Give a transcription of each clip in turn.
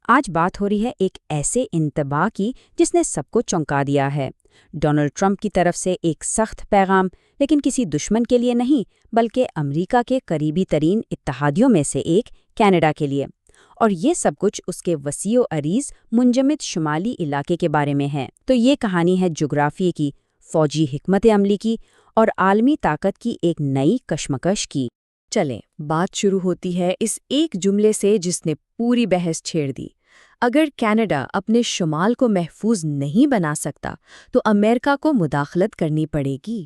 آج بات ہو رہی ہے ایک ایسے انتباہ کی جس نے سب کو چونکا دیا ہے۔ ڈونلڈ ٹرمپ کی طرف سے ایک سخت پیغام، لیکن کسی دشمن کے لیے نہیں بلکہ امریکہ کے قریبی ترین اتحادیوں میں سے ایک کینیڈا کے لیے۔ اور یہ سب کچھ اس کے وسیع و عریض منجمد شمالی علاقے کے بارے میں ہے۔ تو یہ کہانی ہے جغرافیے کی، فوجی حکمت عملی کی اور عالمی طاقت کی ایک نئی کشمکش کی۔ چلیں، بات شروع ہوتی ہے اس ایک جملے سے جس نے پوری بحث چھیڑ دی۔ اگر کینیڈا اپنے شمال کو محفوظ نہیں بنا سکتا تو امریکہ کو مداخلت کرنی پڑے گی۔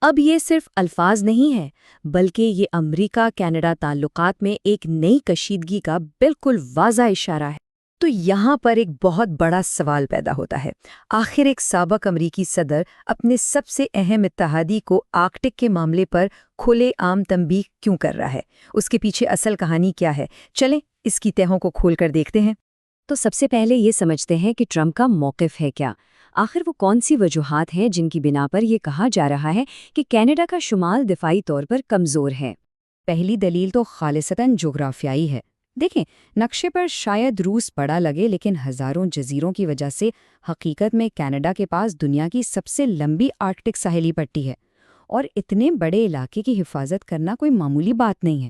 اب یہ صرف الفاظ نہیں ہے، بلکہ یہ امریکہ کینیڈا تعلقات میں ایک نئی کشیدگی کا بالکل واضح اشارہ ہے۔ تو یہاں پر ایک بہت بڑا سوال پیدا ہوتا ہے، آخر ایک سابق امریکی صدر اپنے سب سے اہم اتحادی کو آرکٹک کے معاملے پر کھلے عام تنبیہ کیوں کر رہا ہے؟ اس کے پیچھے اصل کہانی کیا ہے؟ چلیں اس کی تہوں کو کھول کر دیکھتے ہیں۔ تو سب سے پہلے یہ سمجھتے ہیں کہ ٹرمپ کا موقف ہے کیا؟ آخر وہ کون سی وجوہات ہیں جن کی بنا پر یہ کہا جا رہا ہے کہ کینیڈا کا شمال دفاعی طور پر کمزور ہے؟ پہلی دلیل تو خالصتاً جغرافیائی ہے۔ دیکھیں، نقشے پر شاید روس بڑا لگے، لیکن ہزاروں جزیروں کی وجہ سے حقیقت میں کینیڈا کے پاس دنیا کی سب سے لمبی آرکٹک ساحلی پٹی ہے، اور اتنے بڑے علاقے کی حفاظت کرنا کوئی معمولی بات نہیں ہے۔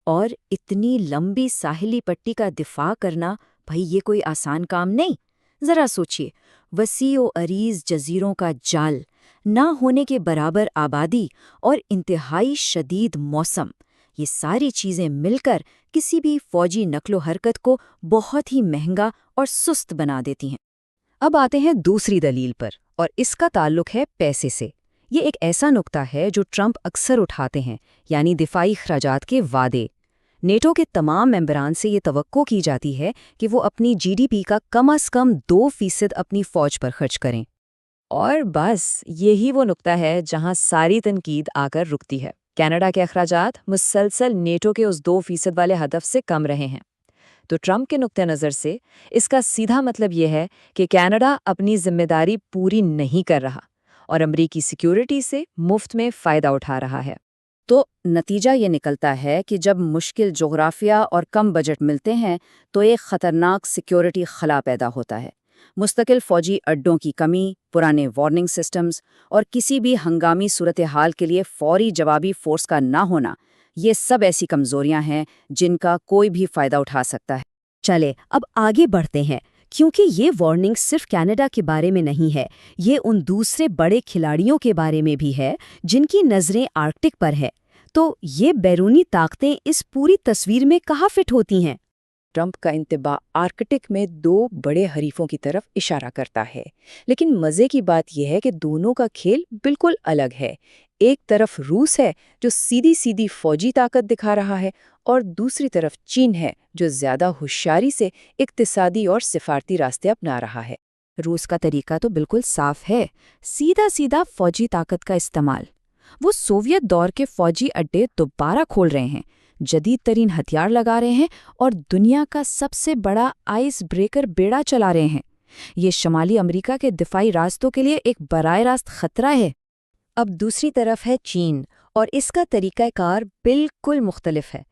اور اتنی لمبی ساحلی پٹی کا دفاع کرنا، بھائی یہ کوئی آسان کام نہیں۔ ذرا سوچئے، وسیع و عریض جزیروں کا جال، نہ ہونے کے برابر آبادی اور انتہائی شدید موسم، یہ ساری چیزیں مل کر کسی بھی فوجی نقل و حرکت کو بہت ہی مہنگا اور سست بنا دیتی ہیں۔ اب آتے ہیں دوسری دلیل پر، اور اس کا تعلق ہے پیسے سے۔ یہ ایک ایسا نقطہ ہے جو ٹرمپ اکثر اٹھاتے ہیں، یعنی دفاعی اخراجات کے وعدے۔ نیٹو کے تمام ممبران سے یہ توقع کی جاتی ہے کہ وہ اپنی جی ڈی پی کا کم از کم 2% اپنی فوج پر خرچ کریں۔ اور بس یہی وہ نقطہ ہے جہاں ساری تنقید آ کر رکتی ہے۔ کینیڈا کے اخراجات مسلسل نیٹو کے اس 2% والے ہدف سے کم رہے ہیں۔ تو ٹرمپ کے نقطہ نظر سے اس کا سیدھا مطلب یہ ہے کہ کینیڈا اپنی ذمہ داری پوری نہیں کر رہا اور امریکی سیکیورٹی سے مفت میں فائدہ اٹھا رہا ہے۔ تو نتیجہ یہ نکلتا ہے کہ جب مشکل جغرافیہ اور کم بجٹ ملتے ہیں تو ایک خطرناک سیکیورٹی خلا پیدا ہوتا ہے۔ مستقل فوجی اڈوں کی کمی، پرانے وارننگ سسٹمز اور کسی بھی ہنگامی صورتحال کے لیے فوری جوابی فورس کا نہ ہونا، یہ سب ایسی کمزوریاں ہیں جن کا کوئی بھی فائدہ اٹھا سکتا ہے۔ چلے اب آگے بڑھتے ہیں، کیونکہ یہ وارننگ صرف کینیڈا کے بارے میں نہیں ہے، یہ ان دوسرے بڑے کھلاڑیوں کے بارے میں بھی ہے جن کی نظریں آرکٹک پر ہے۔ تو یہ بیرونی طاقتیں اس پوری تصویر میں کہاں فٹ ہوتی ہیں؟ ٹرمپ کا انتباہ آرکٹک میں 2 بڑے حریفوں کی طرف اشارہ کرتا ہے، لیکن مزے کی بات یہ ہے کہ دونوں کا کھیل بالکل الگ ہے۔ ایک طرف روس ہے جو سیدھی سیدھی فوجی طاقت دکھا رہا ہے، اور دوسری طرف چین ہے جو زیادہ ہوشیاری سے اقتصادی اور سفارتی راستے اپنا رہا ہے۔ روس کا طریقہ تو بالکل صاف ہے، سیدھا سیدھا فوجی طاقت کا استعمال۔ وہ سوویت دور کے فوجی اڈے دوبارہ کھول رہے ہیں، جدید ترین ہتھیار لگا رہے ہیں اور دنیا کا سب سے بڑا آئس بریکر بیڑا چلا رہے ہیں۔ یہ شمالی امریکہ کے دفاعی راستوں کے لیے ایک براہ راست خطرہ ہے۔ اب دوسری طرف ہے چین، اور اس کا طریقہ کار بالکل مختلف ہے۔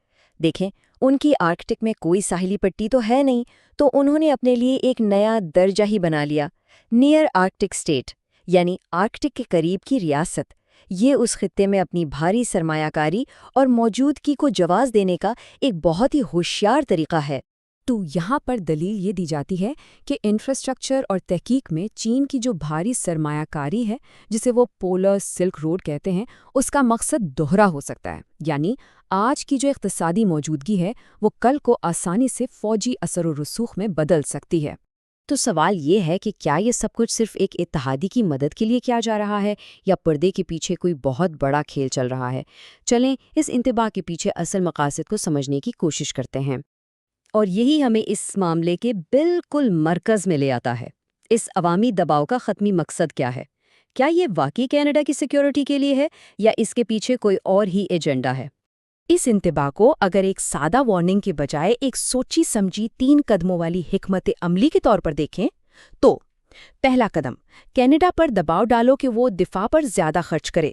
دیکھیں، ان کی آرکٹک میں کوئی ساحلی پٹی تو ہے نہیں، تو انہوں نے اپنے لیے ایک نیا درجہ ہی بنا لیا، نیئر آرکٹک اسٹیٹ، یعنی آرکٹک کے قریب کی ریاست۔ یہ اس خطے میں اپنی بھاری سرمایہ کاری اور موجودگی کو جواز دینے کا ایک بہت ہی ہوشیار طریقہ ہے۔ تو یہاں پر دلیل یہ دی جاتی ہے کہ انفراسٹرکچر اور تحقیق میں چین کی جو بھاری سرمایہ کاری ہے، جسے وہ پولر سلک روڈ کہتے ہیں، اس کا مقصد دوہرا ہو سکتا ہے، یعنی آج کی جو اقتصادی موجودگی ہے وہ کل کو آسانی سے فوجی اثر و رسوخ میں بدل سکتی ہے۔ تو سوال یہ ہے کہ کیا یہ سب کچھ صرف ایک اتحادی کی مدد کے لیے کیا جا رہا ہے، یا پردے کے پیچھے کوئی بہت بڑا کھیل چل رہا ہے؟ چلیں اس انتباہ کے پیچھے اصل مقاصد کو سمجھنے کی کوشش کرتے ہیں۔ اور یہی ہمیں اس معاملے کے بالکل مرکز میں لے آتا ہے۔ اس عوامی دباؤ کا حتمی مقصد کیا ہے؟ کیا یہ واقعی کینیڈا کی سیکیورٹی کے لیے ہے، یا اس کے پیچھے کوئی اور ہی ایجنڈا ہے؟ اس انتباہ کو اگر ایک سادہ وارننگ کے بجائے ایک سوچی سمجھی 3 قدموں والی حکمت عملی کے طور پر دیکھیں تو پہلا قدم، کینیڈا پر دباؤ ڈالو کہ وہ دفاع پر زیادہ خرچ کرے،